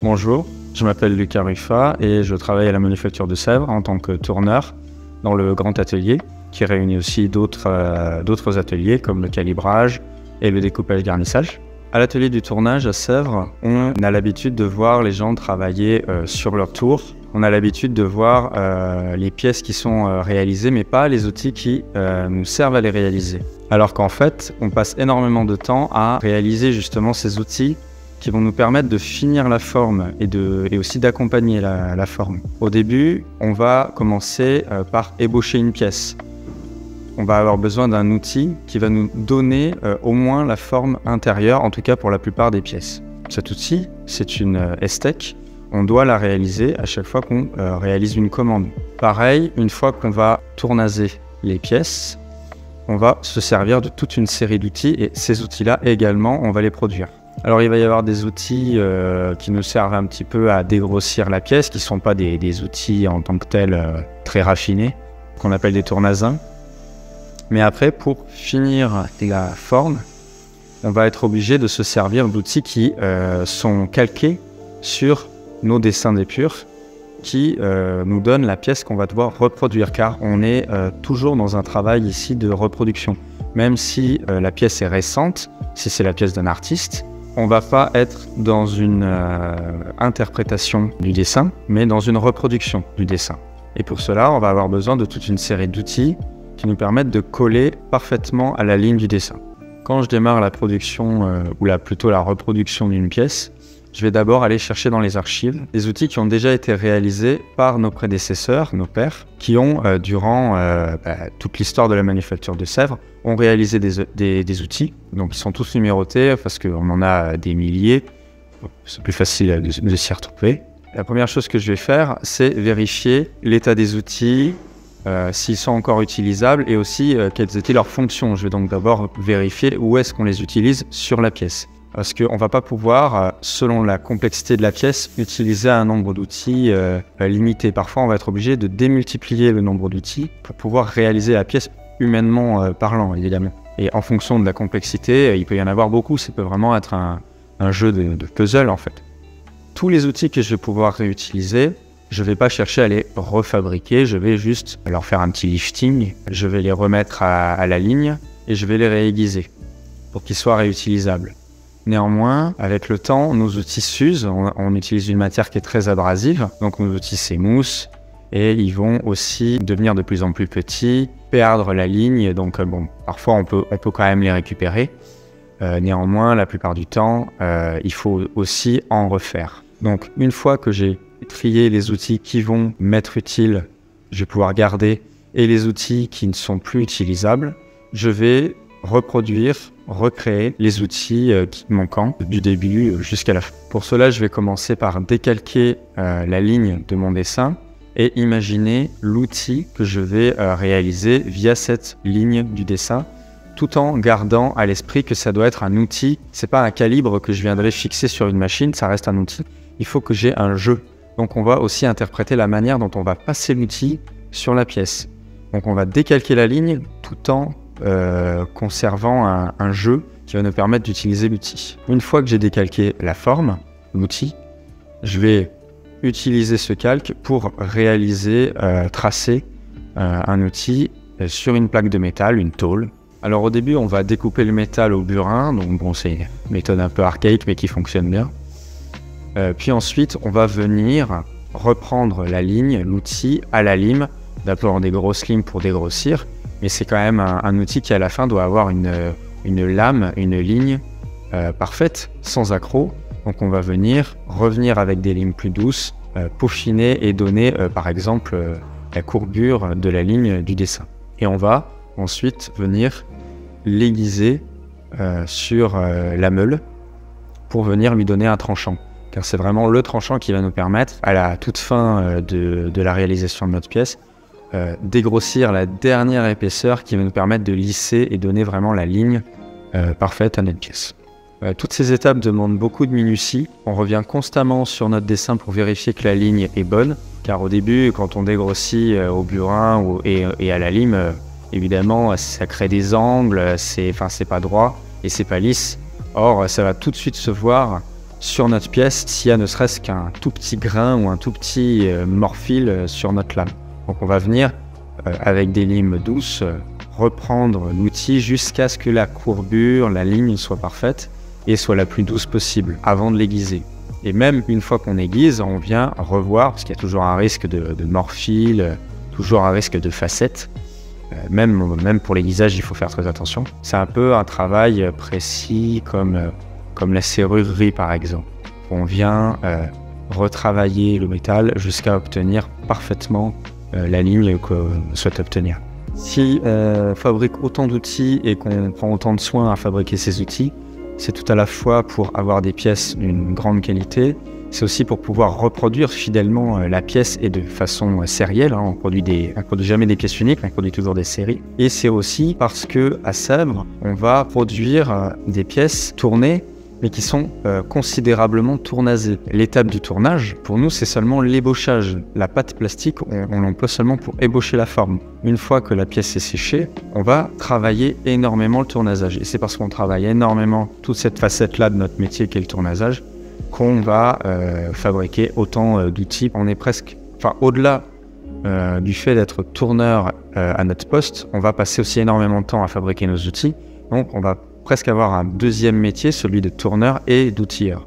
Bonjour, je m'appelle Lucas Ruffa et je travaille à la Manufacture de Sèvres en tant que tourneur dans le grand atelier qui réunit aussi d'autres ateliers comme le calibrage et le découpage-garnissage. À l'atelier du tournage à Sèvres, on a l'habitude de voir les gens travailler sur leur tour. On a l'habitude de voir les pièces qui sont réalisées, mais pas les outils qui nous servent à les réaliser. Alors qu'en fait, on passe énormément de temps à réaliser justement ces outils qui vont nous permettre de finir la forme et aussi d'accompagner la forme. Au début, on va commencer par ébaucher une pièce. On va avoir besoin d'un outil qui va nous donner au moins la forme intérieure, en tout cas pour la plupart des pièces. Cet outil, c'est une Estec. On doit la réaliser à chaque fois qu'on réalise une commande. Pareil, une fois qu'on va tournaser les pièces, on va se servir de toute une série d'outils et ces outils-là également, on va les produire. Alors il va y avoir des outils qui nous servent un petit peu à dégrossir la pièce, qui ne sont pas des outils en tant que tels très raffinés, qu'on appelle des tournasins. Mais après, pour finir la forme, on va être obligé de se servir d'outils qui sont calqués sur nos dessins d'épure, qui nous donnent la pièce qu'on va devoir reproduire, car on est toujours dans un travail ici de reproduction. Même si la pièce est récente, si c'est la pièce d'un artiste, on ne va pas être dans une interprétation du dessin, mais dans une reproduction du dessin. Et pour cela, on va avoir besoin de toute une série d'outils qui nous permettent de coller parfaitement à la ligne du dessin. Quand je démarre la production, plutôt la reproduction d'une pièce, je vais d'abord aller chercher dans les archives des outils qui ont déjà été réalisés par nos prédécesseurs, nos pères, qui ont, durant toute l'histoire de la Manufacture de Sèvres, ont réalisé des outils. Donc ils sont tous numérotés parce qu'on en a des milliers. C'est plus facile de s'y retrouver. La première chose que je vais faire, c'est vérifier l'état des outils, s'ils sont encore utilisables et aussi quelles étaient leurs fonctions. Je vais donc d'abord vérifier où est-ce qu'on les utilise sur la pièce. Parce qu'on ne va pas pouvoir, selon la complexité de la pièce, utiliser un nombre d'outils limité. Parfois, on va être obligé de démultiplier le nombre d'outils pour pouvoir réaliser la pièce humainement parlant, évidemment. Et en fonction de la complexité, il peut y en avoir beaucoup. Ça peut vraiment être un jeu de puzzle, en fait. Tous les outils que je vais pouvoir réutiliser, je ne vais pas chercher à les refabriquer. Je vais juste leur faire un petit lifting. Je vais les remettre à la ligne et je vais les réaiguiser pour qu'ils soient réutilisables. Néanmoins, avec le temps, nos outils s'usent. On utilise une matière qui est très abrasive, donc nos outils s'émoussent et ils vont aussi devenir de plus en plus petits, perdre la ligne. Donc parfois on peut quand même les récupérer. Néanmoins, la plupart du temps, il faut aussi en refaire. Donc une fois que j'ai trié les outils qui vont m'être utiles, je vais pouvoir garder, et les outils qui ne sont plus utilisables, je vais recréer les outils manquants du début jusqu'à la fin. Pour cela, je vais commencer par décalquer la ligne de mon dessin et imaginer l'outil que je vais réaliser via cette ligne du dessin, tout en gardant à l'esprit que ça doit être un outil. C'est pas un calibre que je viendrai fixer sur une machine, ça reste un outil. Il faut que j'ai un jeu. Donc on va aussi interpréter la manière dont on va passer l'outil sur la pièce. Donc on va décalquer la ligne tout en conservant un jeu qui va nous permettre d'utiliser l'outil. Une fois que j'ai décalqué la forme, l'outil, je vais utiliser ce calque pour réaliser, tracer un outil sur une plaque de métal, une tôle. Alors au début, on va découper le métal au burin, donc bon, c'est une méthode un peu archaïque mais qui fonctionne bien. Puis ensuite, on va venir reprendre la ligne, l'outil à la lime, d'abord des grosses limes pour dégrossir. Mais c'est quand même un outil qui à la fin doit avoir une lame, une ligne parfaite, sans accroc. Donc on va revenir avec des limes plus douces, peaufiner et donner par exemple la courbure de la ligne du dessin. Et on va ensuite venir l'aiguiser sur la meule pour venir lui donner un tranchant. Car c'est vraiment le tranchant qui va nous permettre, à la toute fin de la réalisation de notre pièce, dégrossir la dernière épaisseur qui va nous permettre de lisser et donner vraiment la ligne parfaite à notre pièce. Toutes ces étapes demandent beaucoup de minutie. On revient constamment sur notre dessin pour vérifier que la ligne est bonne, car au début, quand on dégrossit au burin et à la lime, évidemment, ça crée des angles, c'est pas droit et c'est pas lisse. Or, ça va tout de suite se voir sur notre pièce s'il y a ne serait-ce qu'un tout petit grain ou un tout petit morphile sur notre lame. Donc on va venir, avec des limes douces, reprendre l'outil jusqu'à ce que la courbure, la ligne soit parfaite et soit la plus douce possible avant de l'aiguiser. Et même une fois qu'on aiguise, on vient revoir, parce qu'il y a toujours un risque de morphile, toujours un risque de facette. Même pour l'aiguisage, il faut faire très attention. C'est un peu un travail précis comme la serrurerie par exemple. On vient retravailler le métal jusqu'à obtenir parfaitement la ligne qu'on souhaite obtenir. Si on fabrique autant d'outils et qu'on prend autant de soin à fabriquer ces outils, c'est tout à la fois pour avoir des pièces d'une grande qualité, c'est aussi pour pouvoir reproduire fidèlement la pièce et de façon sérielle. On produit jamais des pièces uniques, on produit toujours des séries. Et c'est aussi parce que à Sèvres, on va produire des pièces tournées, mais qui sont considérablement tournasées. L'étape du tournage, pour nous, c'est seulement l'ébauchage. La pâte plastique, on l'emploie seulement pour ébaucher la forme. Une fois que la pièce est séchée, on va travailler énormément le tournasage. Et c'est parce qu'on travaille énormément toute cette facette-là de notre métier qu'est le tournasage, qu'on va fabriquer autant d'outils. On est presque, au-delà du fait d'être tourneur à notre poste, on va passer aussi énormément de temps à fabriquer nos outils. Donc on va presque avoir un deuxième métier, celui de tourneur et d'outilleur.